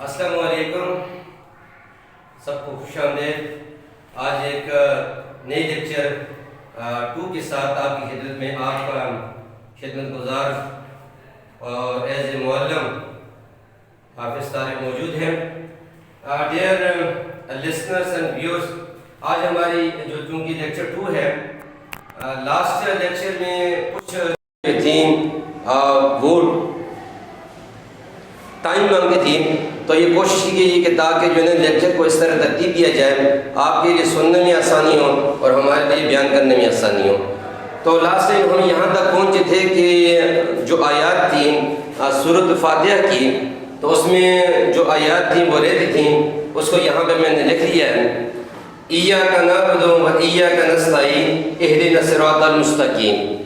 السلام علیکم، سب کو خوش آمدید۔ آج ایک نئی لیکچر 2 کے ساتھ آپ کی خدمت میں آپ کا خدمت گزار اور ایز اے معلم حافظ طارق موجود ہیں۔ ڈیئر لسنرس اینڈ ویورز، آج ہماری جو چونکہ لیکچر 2 ہے، لاسٹ لیکچر میں کچھ تھیم وہ ٹائم مانگی تھی، تو یہ کوشش کی گئی کہ تاکہ جو ہے لیکچر کو اس طرح ترتیب دیا جائے آپ کے لیے سننے میں آسانی ہو اور ہمارے لیے بیان کرنے میں آسانی ہو۔ تو لاسٹ ٹائم ہم یہاں تک پہنچے تھے کہ جو آیات تھیں سورۃ فاتحہ کی، تو اس میں جو آیات تھیں وہ رہتی تھیں، اس کو یہاں پہ میں نے لکھ لیا ہے۔ ایاک نعبد و ایاک نستعین اہدنا الصراط المستقیم۔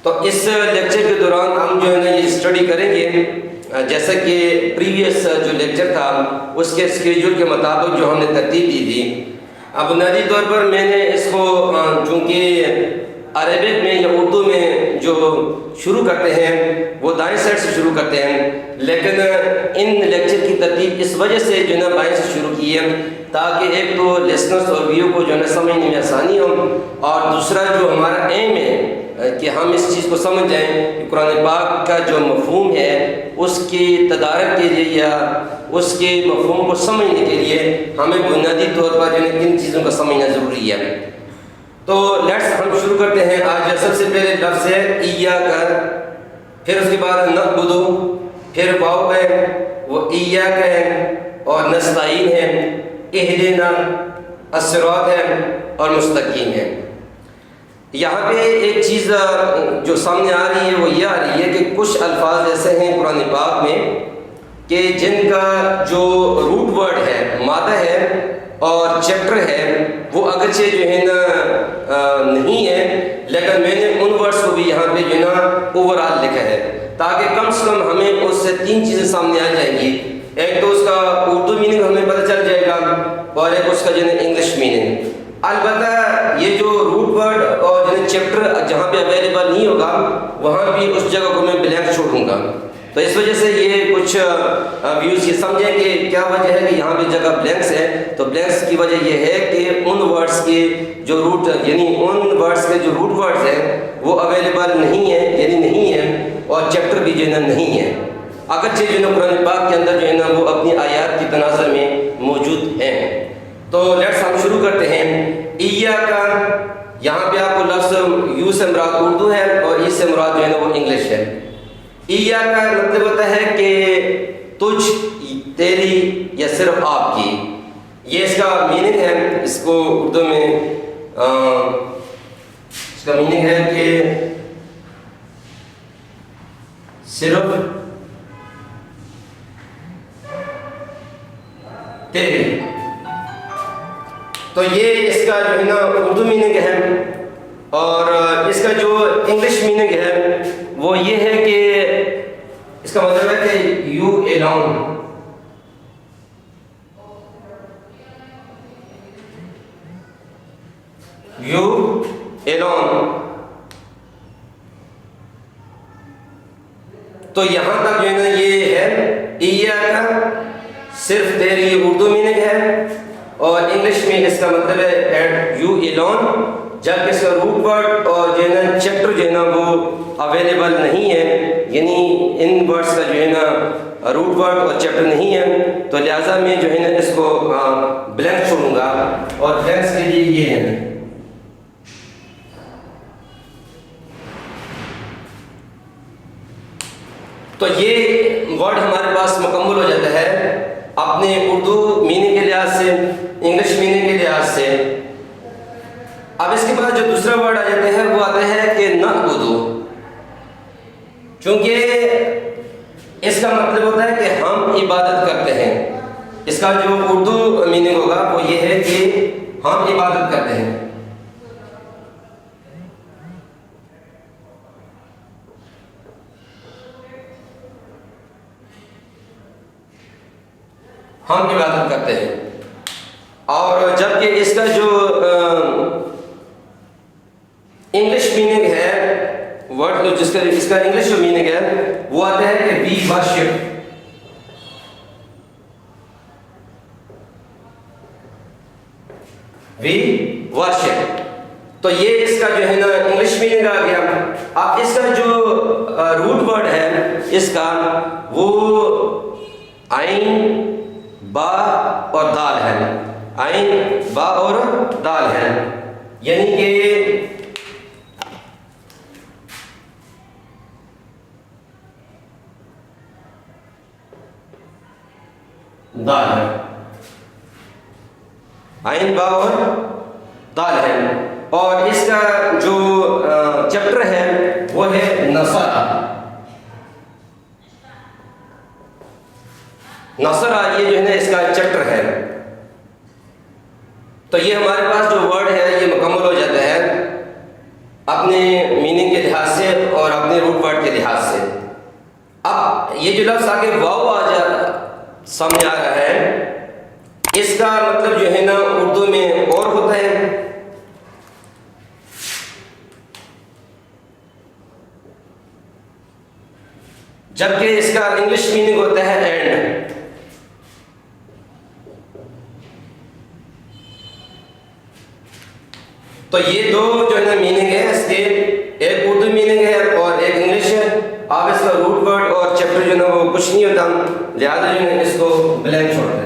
تو اس لیکچر کے دوران ہم جو ہے نا یہ اسٹڈی کریں گے، جیسا کہ پریویس جو لیکچر تھا اس کے اسکیجول کے مطابق جو ہم نے ترتیب دی تھی۔ اب بنیادی طور پر میں نے اس کو چونکہ عربک میں یا اردو میں جو شروع کرتے ہیں وہ دائیں سائڈ سے شروع کرتے ہیں، لیکن ان لیکچر کی ترتیب اس وجہ سے جو ہے نا بائیں سے شروع کی ہے تاکہ ایک تو لسنرس اور ویو کو جو ہے نا سمجھنے میں آسانی ہو، اور دوسرا جو ہمارا ایم ہے کہ ہم اس چیز کو سمجھ جائیں کہ قرآن پاک کا جو مفہوم ہے اس کی تدارک کے لیے یا اس کے مفہوم کو سمجھنے کے لیے ہمیں بنیادی طور پر جو ہے کن چیزوں کا سمجھنا ضروری ہے۔ تو لیٹس ہم شروع کرتے ہیں۔ آج سب سے پہلے لفظ ہے ایاک، پھر اس کے بعد نعبد، پھر واو ہے وہ ایاک ہے اور نستعین ہے، اہدنا الصراط ہے اور مستقیم ہے۔ یہاں پہ ایک چیز جو سامنے آ رہی ہے وہ یہ آ رہی ہے کہ کچھ الفاظ ایسے ہیں قرآن پاک میں کہ جن کا جو روٹ ورڈ ہے، مادہ ہے اور چیپٹر ہے وہ اگرچہ جو ہے نا نہیں ہے، لیکن میں نے ان ورڈز کو بھی یہاں پہ جو ہے نا اوور آل لکھا ہے تاکہ کم سے کم ہمیں اس سے 3 چیزیں سامنے آ جائیں گی۔ ایک تو اس کا اردو میننگ ہمیں پتہ چل جائے گا اور ایک اس کا جو ہے انگلش میننگ۔ البتہ یہ جو روٹ ورڈ اور جو چیپٹر جہاں پہ اویلیبل نہیں ہوگا وہاں بھی اس جگہ کو میں بلینک چھوڑوں گا، تو اس وجہ سے یہ کچھ ویوز یہ سمجھیں کہ کیا وجہ ہے کہ یہاں پہ جگہ بلینکس ہے۔ تو بلینکس کی وجہ یہ ہے کہ ان ورڈز کے جو روٹ یعنی ان ورڈز کے جو روٹ ورڈز ہیں وہ اویلیبل نہیں ہیں، یعنی نہیں ہے، اور چیپٹر بھی جو ہے نا نہیں ہے، اگرچہ جو ہے نا قرآن پاک کے اندر جو ہے نا وہ اپنی آیات کی تناظر میں موجود ہیں۔ تو لیٹس ہم شروع کرتے ہیں۔ ایاک، یہاں پہ آپ کو لفظ یو سے مراد اردو ہے اور ای سے مراد جو ہے نا وہ انگلش ہے۔ ایاک کا مطلب ہوتا ہے کہ تجھ، تیری یا صرف آپ کی، یہ اس کا میننگ ہے۔ اس کو اردو میں اس کا میننگ ہے کہ صرف تیری، تو یہ اس کا جو ہے نا اردو میننگ ہے، اور اس کا جو انگلش میننگ ہے وہ یہ ہے کہ اس کا مطلب ہے کہ یو الون، یو الون۔ تو یہاں تک جو ہے نا یہ ہے ایاک صرف تیری، اردو میننگ ہے، اور انگلش میں اس کا مطلب ہے ایٹ یو الون، جبکہ اس کا روٹ ورڈ اور جو ہے نا چیپٹر جو ہے نا وہ اویلیبل نہیں ہے، یعنی ان ورڈز کا جو ہے نا روٹ ورڈ اور چیپٹر نہیں ہے، تو لہٰذا میں جو ہے نا اس کو بلینک چھوڑوں گا، اور بلینکس کے لیے یہ ہے۔ تو یہ ورڈ ہمارے پاس مکمل ہو جاتا ہے اپنے اردو میننگ کے لحاظ سے، انگلش میننگ کے لحاظ سے۔ اب اس کے بعد جو دوسرا ورڈ آ جاتا ہے وہ آتا ہے کہ نعبد، چونکہ اس کا مطلب ہوتا ہے کہ ہم عبادت کرتے ہیں۔ اس کا جو اردو میننگ ہوگا وہ یہ ہے کہ ہم عبادت کرتے ہیں۔ ہم عبادت کرتے ہیں، اور جبکہ اس کا جو انگلش میننگ ہے ورڈ جس کا اس کا انگلش جو میننگ ہے وہ آتا ہے کہ وی ورشپ، وی ورشپ. تو یہ اس کا جو ہے نا انگلش میننگ آ گیا. اب اس کا جو روٹ ورڈ ہے اس کا وہ عین با اور دال ہے. عین با اور دال ہے. یعنی کہ دال ہے. عین با اور دال ہے. اور اس کا جو چیپٹر ہے وہ ہے نصر. نصر یہ جو ہے نا اس کا چیپٹر ہے. تو یہ ہمارے پاس جو ورڈ ہے یہ مکمل ہو جاتا ہے اپنے میننگ کے لحاظ سے اور اپنے روٹ ورڈ کے لحاظ سے. اب یہ جو لفظ آگے واو سامنے آ رہا ہے اس کا مطلب جو ہے نا اردو میں اور ہوتا ہے. جبکہ اس کا انگلش میننگ ہوتا ہے اینڈ. تو یہ دو جو ہے نا میننگ ہے اس کے, ایک اردو میننگ ہے اور ایک انگلش ہے. آپ اس کا روٹ ورڈ اور چیپٹر جو ہے نا وہ کچھ نہیں ہوتا, لہٰذا جو ہے اس کو بلینک چھوڑتے ہیں.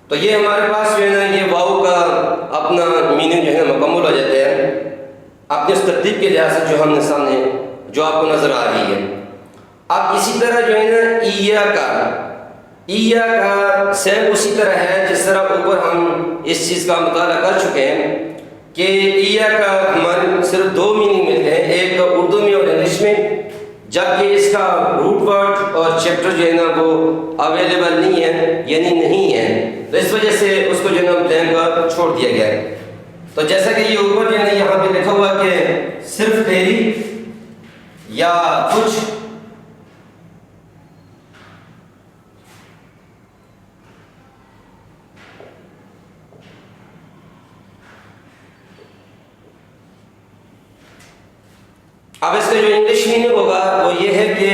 تو یہ ہمارے پاس جو ہے نا یہ واو کا اپنا میننگ جو ہے نا مکمل ہو جاتے ہیں اپنے اس ترتیب کے لحاظ سے جو ہم نے سامنے جو آپ کو نظر آ رہی ہے. اب اسی طرح جو ہے نا اییا کا سیم اسی طرح ہے جس طرح اوپر ہم اس چیز کا مطالعہ کر چکے ہیں کہ اییا کا ہمارے صرف دو میننگ ملتے ہیں, ایک اردو میں اور انگلش میں, جبکہ اس کا روٹ ورڈ اور چیپٹر جو ہے نا وہ اویلیبل نہیں ہے یعنی نہیں ہے. تو اس وجہ سے اس کو جو ہے نا بلینک چھوڑ دیا گیا ہے. تو جیسا کہ یہ اوپر جو ہے نا یہاں پہ لکھا ہوا کہ صرف تیری یا کچھ, اب اس کا جو انگلش میننگ ہوگا وہ یہ ہے کہ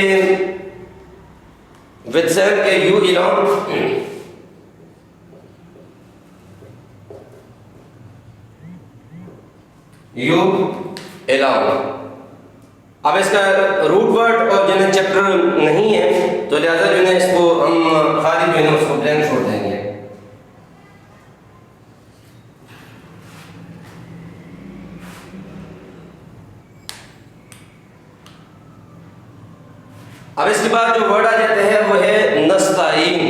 with Sam کے you alone, you alone. اب اس کا روٹ ورڈ اور جو ہے چیپٹر نہیں ہے تو لہذا جو ہے اس کو ہم خالی جو ہے اس کو بلینک چھوڑ دیں گے. اب اس کے بعد جو ورڈ آ جاتا ہے وہ ہے نستعین.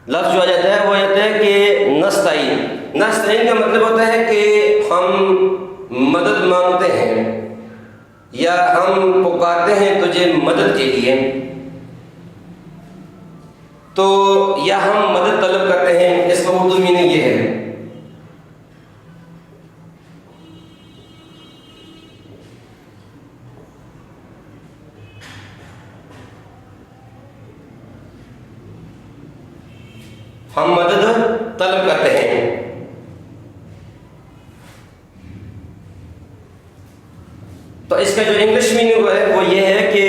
لفظ جو آ جاتا ہے وہ آتا ہے کہ نستعین. نستعین کا مطلب ہوتا ہے کہ ہم مدد مانگتے ہیں یا ہم پکارتے ہیں تجھے مدد کے لیے, تو یا ہم مدد طلب کرتے ہیں. اس کا اردو میننگ یہ ہے. ہم مدد طلب کرتے ہیں. تو اس کا جو انگلش میننگ ہے وہ یہ ہے کہ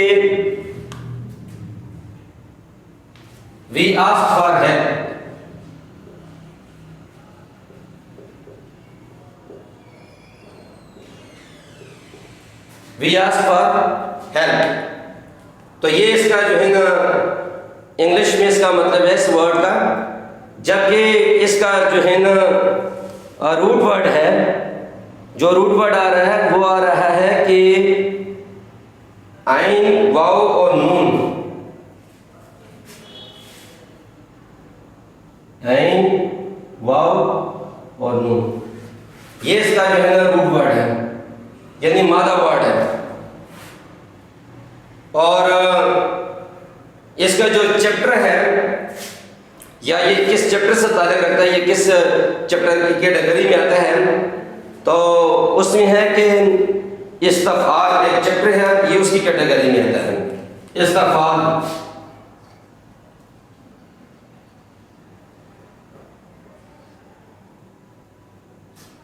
we ask for help. we ask for help. تو یہ اس کا جو ہے نا انگلش میں اس کا مطلب ہے اس ورڈ کا, جبکہ اس کا جو ہے نا روٹ ورڈ ہے, جو روٹ ورڈ آ رہا ہے وہ آ رہا ہے کہ عین واو اور نون. عین واو اور نون یہ اس کا جو ہے نا روٹ ورڈ ہے یعنی مادہ ورڈ ہے. اور اس کا جو چیپٹر ہے یا یہ کس چیپٹر سے تعلق رکھتا ہے, یہ کس چیپٹر کی کیٹیگری میں آتا ہے, تو اس میں ہے کہ استفعال ایک چیپٹر ہے, یہ اس کی کیٹیگری میں آتا ہے. استفعال,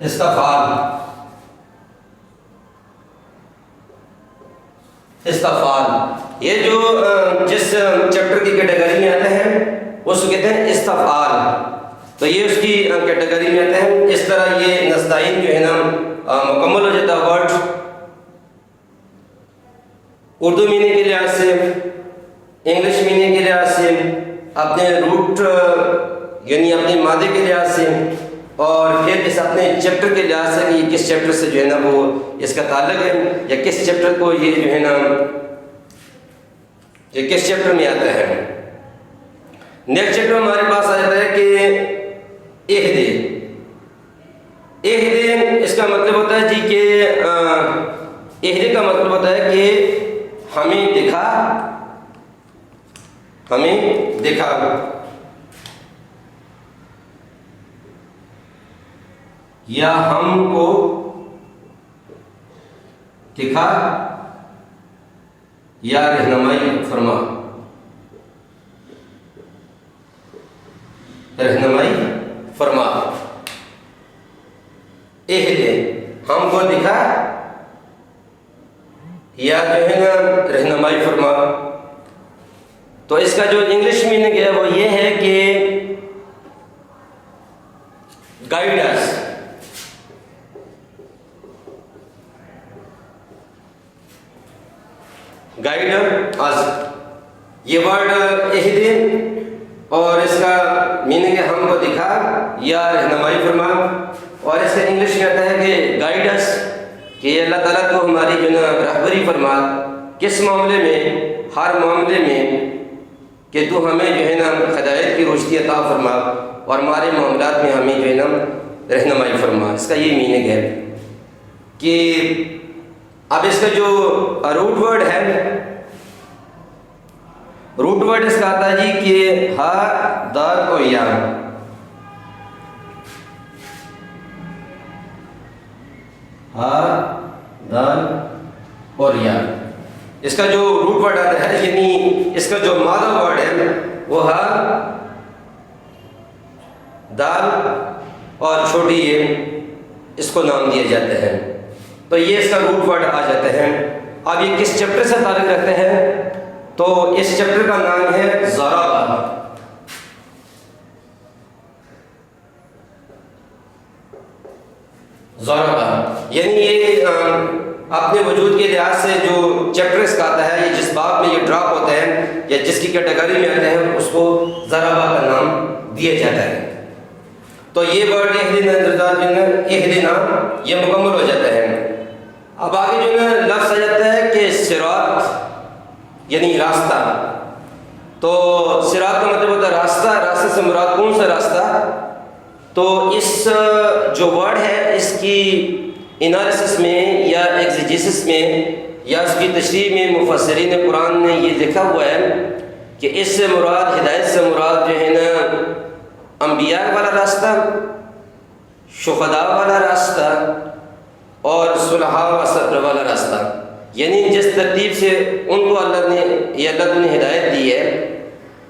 استفعال, استفعال یہ جو جس چیپٹر کی کیٹیگری میں آتے ہیں اس کو کہتے ہیں استفعال، تو یہ اس کی کیٹیگری میں آتے ہیں۔ اس طرح یہ نستعین جو ہے نا مکمل ہو جاتا ہے ورڈ اردو میننگ کے لحاظ سے، انگلش میننگ کے لحاظ سے، اپنے روٹ یعنی اپنے مادے کے لحاظ سے، اور پھر اس اپنے چیپٹر کے لحاظ سے کہ یہ کس چیپٹر سے جو ہے نا وہ اس کا تعلق ہے، یا کس چیپٹر کو یہ جو ہے نا یہ کس چیپٹر میں آتا ہے۔ نیکسٹ چیپٹر ہمارے پاس آ جاتا ہے کہ اہدے۔ اہدے اس کا مطلب ہوتا ہے جی کہ اہدے کا مطلب ہوتا ہے کہ ہمیں دکھا، ہمیں دکھا۔ یا ہم کو دکھا یا رہنمائی فرما، رہنمائی فرما۔ اہدے ہم کو دکھا یا جو ہے نا رہنمائی فرما۔ تو اس کا جو انگلش میننگ ہے وہ یہ ہے کہ گائیڈ اس، گائیڈ اس۔ یہ ورڈ اہدے اور اس کا میننگ ہے ہم کو دکھا یا رہنمائی فرما، اور اس کا انگلش میں آتا ہے کہ گائیڈ اس، کہ اللہ تعالیٰ کو ہماری جو نا رہبری فرما، کس معاملے میں، ہر معاملے میں، کہ تو ہمیں جو ہے نا ہدایت کی روشنی عطا فرما اور ہمارے معاملات میں ہمیں جو ہے نا رہنمائی فرما۔ اس کا یہ میننگ ہے کہ اب اس کا جو روٹ ورڈ ہے، روٹ ورڈ اس کا آتا ہے جی کہ ہا دال اور یا۔ ہا دال اور یا، اس کا جو روٹ ورڈ آتا ہے یعنی اس کا جو مادہ ورڈ ہے وہ ہا دال اور چھوٹی یہ اس کو نام دیا جاتا ہے، تو یہ اس کا روٹ ورڈ آ جاتا ہے۔ اب یہ کس چیپٹر سے تعلق رکھتے ہیں؟ تو اس چیپٹر کا نام ہے ضربہ۔ ضربہ یعنی یہ اپنے وجود کے لحاظ سے جو چیپٹر اس کا آتا ہے، یہ جس باب میں یہ ڈراپ ہوتا ہے یا جس کی کیٹیگری میں آتا ہے اس کو ضربہ کا نام دیا جاتا ہے۔ تو یہ ورڈ اہدنا یہ مکمل ہو جاتا ہے۔ اب آگے جو ہے لفظ آ جاتا ہے کہ صراط یعنی راستہ۔ تو صراط کا مطلب ہوتا ہے راستہ، راستے سے مراد کون سا راستہ؟ تو اس جو ورڈ ہے اس کی انالیسس میں یا ایگزیجسس میں یا اس کی تشریح میں مفسرین قرآن نے یہ لکھا ہوا ہے کہ اس سے مراد، ہدایت سے مراد جو ہے نا انبیاء والا راستہ، شہداء والا راستہ اور صلحاء و صبر والا راستہ، یعنی جس ترتیب سے ان کو اللہ نے ہدایت دی ہے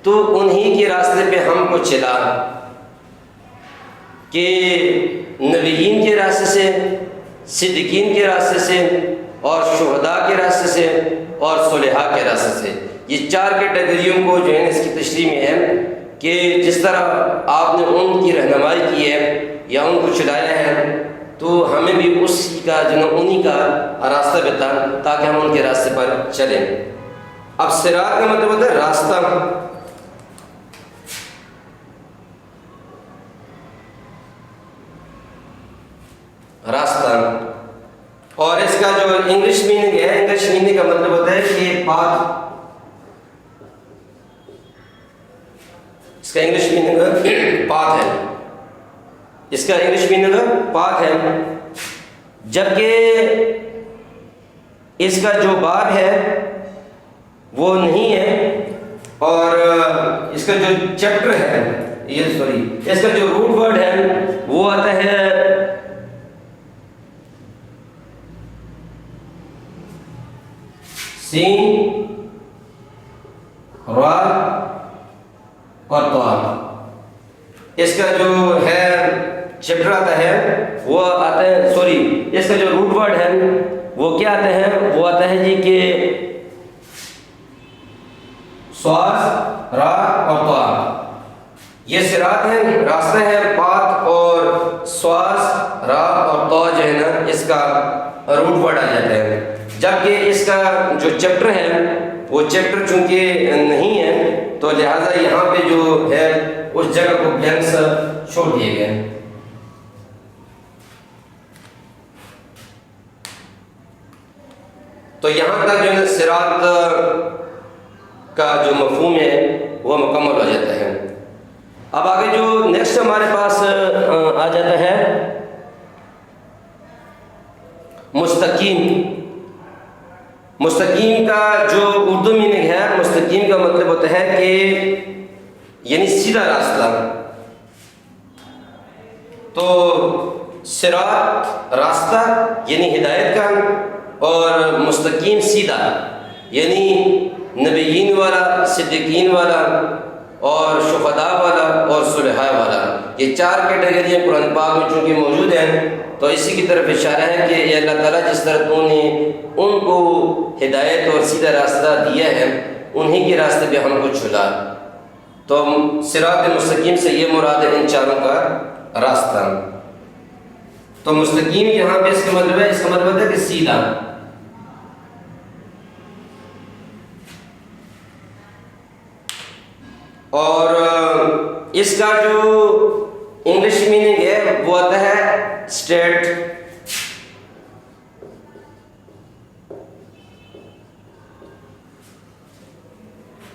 تو انہی کے راستے پہ ہم کو چلا، کہ نبیین کے راستے سے، صدیقین کے راستے سے اور شہداء کے راستے سے اور صلحاء کے راستے سے۔ یہ چار کیٹیگریوں کو جو ہے اس کی تشریح میں ہے کہ جس طرح آپ نے ان کی رہنمائی کی ہے یا ان کو چلایا ہے تو ہمیں بھی اسی کا جو ہے انہی کا راستہ بتائیں تاکہ ہم ان کے راستے پر چلیں۔ اب صراط کا مطلب ہوتا ہے راستہ۔ راستہ، اور اس کا جو انگلش میننگ ہے، انگلش میننگ کا مطلب ہوتا ہے کہ پاتھ۔ اس کا انگلش میننگ پاتھ ہے، اس کا انگلش میننگ پاتھ ہے، جبکہ اس کا جو باب ہے وہ نہیں ہے، اور اس کا جو چیپٹر ہے اس کا جو روٹ ورڈ ہے وہ آتا ہے سین، را اور طا۔ اس کا جو ہے چیپٹر آتا ہے وہ آتا ہے اس کا جو روٹ ورڈ ہے وہ کیا آتا ہے؟ وہ آتا ہے جی کہ سواس را اور طا، یہ صراط ہے، راستہ ہے پاک، اور سواس را اور طا جو ہے نا اس کا روٹ ورڈ آ جاتا ہے، جبکہ اس کا جو چیپٹر ہے وہ چیپٹر چونکہ نہیں ہے تو لہٰذا یہاں پہ جو ہے اس جگہ کو بلینکس چھوڑ دیے گئے۔ تو یہاں تک جو ہے صراط کا جو مفہوم ہے وہ مکمل ہو جاتا ہے۔ اب آگے جو نیکسٹ ہمارے پاس آ جاتا ہے مستقیم۔ مستقیم کا جو اردو میننگ ہے، مستقیم کا مطلب ہوتا ہے کہ یعنی سیدھا راستہ۔ تو صراط راستہ یعنی ہدایت کا، اور مستقیم سیدھا یعنی نبیین والا، صدیقین والا، اور شہداء والا، اور صلحاء والا، یہ چار کیٹیگریاں قرآن پاک میں چونکہ موجود ہیں تو اسی کی طرف اشارہ ہے کہ یہ اللہ تعالیٰ جس طرح تو نے ان کو ہدایت اور سیدھا راستہ دیا ہے انہی کے راستے پہ ہم کو چلا۔ تو صراط مستقیم سے یہ مراد ہے ان چاروں کا راستہ۔ تو مستقیم یہاں پہ اس کا مطلب ہے کہ سیدھا۔ اور اس کا جو انگلش میننگ ہے وہ آتا ہے اسٹریٹ۔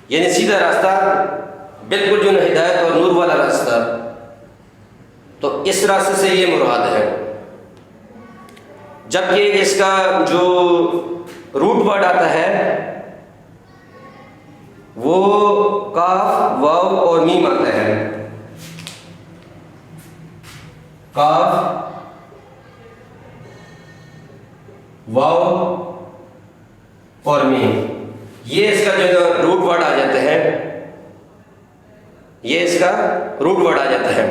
یعنی سیدھا راستہ، بالکل جو ہدایت اور نور والا راستہ، تو اس راستے سے یہ مراد ہے۔ جبکہ اس کا جو روٹ ورڈ آتا ہے وہ کاف، واو اور میم آتا ہے۔ کاف، واو اور میم، یہ اس کا جو روٹ ورڈ آ جاتا ہے، یہ اس کا روٹ ورڈ آ جاتا ہے۔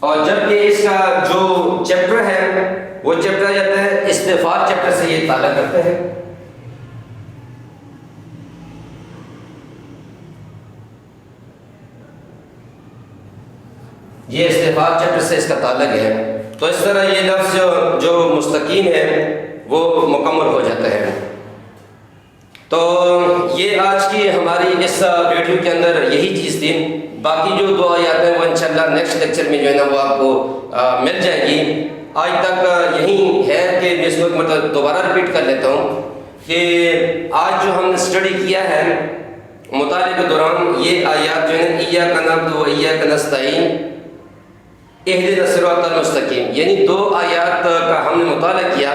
اور جبکہ اس کا جو چیپٹر ہے وہ چیپٹر آ جاتا ہے استغفار چیپٹر سے، یہ تعلق کرتا ہے۔ یہ استغفار چیپٹر سے اس کا تعلق ہے۔ تو اس طرح یہ لفظ جو مستقیم ہے وہ مکمل ہو جاتا ہے۔ تو یہ آج کی ہماری اس ویڈیو کے اندر یہی چیز تھی۔ باقی جو دو آیات ہیں وہ انشاءاللہ نیکسٹ لیکچر میں جو ہے نا وہ آپ کو مل جائیں گی۔ آج تک یہی ہے کہ میں اس کو مطلب دوبارہ ریپیٹ کر لیتا ہوں کہ آج جو ہم نے اسٹڈی کیا ہے مطالعے کے دوران، یہ آیات جو ہے ایاک نعبد و ایاک نستعین، اہدنا الصراط المستقیم، یعنی دو آیات کا ہم نے مطالعہ کیا،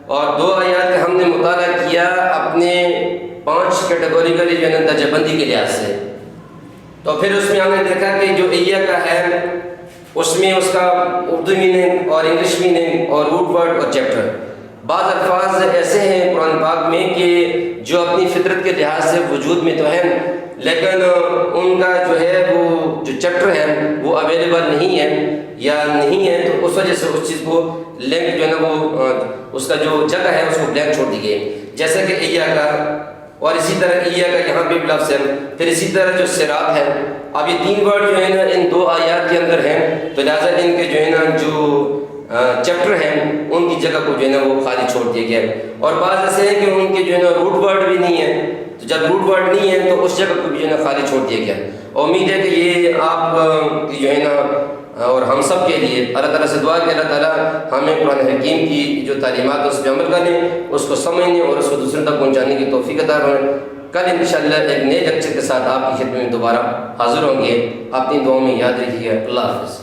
اور دو آیات کا ہم نے مطالعہ کیا اپنے 5 کیٹیگوریکلی جو ہے نا درجہ بندی کے لحاظ سے۔ تو پھر اس میں ہم نے دیکھا کہ جو ایاک کا ہے اس میں اس کا اردو میننگ اور انگلش میننگ اور روٹ ورڈ اور چیپٹر۔ بعض الفاظ ایسے ہیں قرآن پاک میں کہ جو اپنی فطرت کے لحاظ سے وجود میں تو ہیں، لیکن ان کا جو ہے وہ جو چیپٹر ہے وہ اویلیبل نہیں ہے یا نہیں ہے، تو اس وجہ سے اس چیز کو لنک جو ہے نا وہ اس کا جو جگہ ہے اس کو بلینک چھوڑ دی گئی، جیسے کہ ایاک کا، اور اسی طرح ایاک کا یہاں پہ بھی لفظ ہے۔ پھر اسی طرح جو صراط ہے، اب یہ 3 ورڈ جو ہے نا ان 2 آیات کے اندر ہیں، تو لہٰذا ان کے جو ہے نا جو چیپٹر ہیں ان کی جگہ کو جو ہے نا وہ خالی چھوڑ دیا گیا۔ اور بعض ایسے ہیں کہ ان کے جو ہے نا روٹ ورڈ بھی نہیں ہے، تو جب روٹ ورڈ نہیں ہے تو اس جگہ کو بھی جو ہے نا خالی چھوڑ دیا گیا۔ امید ہے کہ یہ آپ کی جو ہے نا اور ہم سب کے لیے اللہ تعالیٰ سے دعا کہ اللہ تعالیٰ ہمیں قرآن حکیم کی جو تعلیمات اس پہ عمل کرنے، اس کو سمجھنے اور اس کو دوسروں تک پہنچانے کی توفیق عطا فرمائے۔ کل انشاءاللہ ایک نئے لیکچر کے ساتھ آپ کی خدمت میں دوبارہ حاضر ہوں گے۔ اپنی دعاؤں میں یاد رکھیے گا۔ اللہ حافظ۔